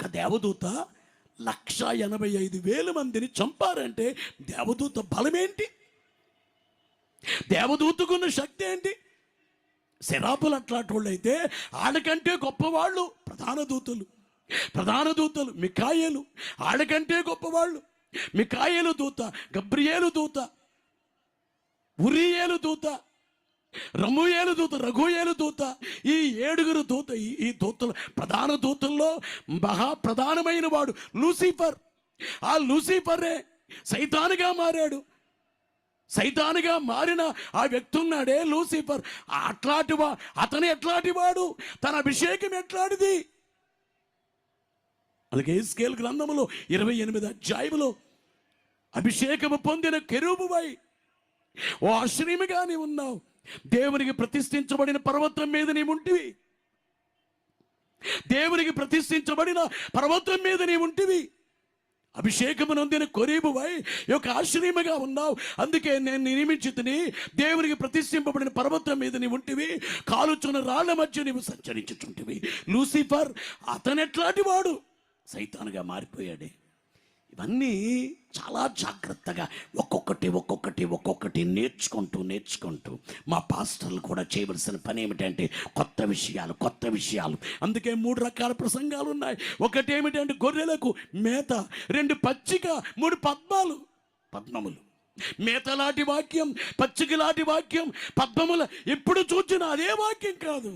ఒక దేవదూత 185,000 మందిని చంపారంటే దేవదూత బలమేంటి? దేవదూతకున్న శక్తి ఏంటి? శరాపులు అట్లాంటి వాళ్ళు అయితే ఆడకంటే గొప్పవాళ్ళు ప్రధాన దూతలు మికాయేలు, ఆడకంటే గొప్పవాళ్ళు. మికాయేలు దూత, గబ్రియేలు దూత, ఉరియేలు దూత, రమూయేలు దూత, రఘుయేలు దూత, ఈ 7 దూత. ఈ దూతలు, ప్రధాన దూతల్లో మహాప్రధానమైన వాడు లూసిఫర్. ఆ లూసిఫరే సైతానుగా మారాడు. సైతానుగా మారిన ఆ వ్యక్తి ఉన్నాడే లూసిఫర్. అతను ఎట్లాంటి వాడు? తన అభిషేకం ఎట్లాంటిది? అలాగే యెహెజ్కేలు గ్రంథములో 28వ అధ్యాయములో అభిషేకము పొందిన కెరూబువై ఓ ఆశ్రయముగా నీవు ఉన్నావు. దేవునికి ప్రతిష్ఠించబడిన పర్వతం మీద నీవుంటివి. దేవునికి ప్రతిష్ఠించబడిన పర్వతం మీద నీవుంటివి. అభిషేకము నొందిన కొరీబువై యొక్క ఆశ్రయముగా ఉన్నావు. అందుకే నేను నియమించితిని. దేవునికి ప్రతిష్ఠింపబడిన పర్వతం మీద నీవు ఉంటివి. కాలుచున్న రాళ్ల మధ్య నీవు సంచరించుచుంటివి. లూసిఫర్ అతను ఎట్లాంటి వాడు? సైతానుగా మారిపోయాడే. ఇవన్నీ చాలా జాగ్రత్తగా ఒక్కొక్కటి నేర్చుకుంటూ మా పాస్టర్లు కూడా చేయవలసిన పని ఏమిటంటే కొత్త విషయాలు. అందుకే 3 రకాల ప్రసంగాలు ఉన్నాయి. ఒకటి ఏమిటంటే గొర్రెలకు మేత, 2 పచ్చిక, 3 పద్మములు. మేతలాంటి వాక్యం, పచ్చికలాంటి వాక్యం, పద్మముల ఎప్పుడు చూచినా అదే వాక్యం కాదు.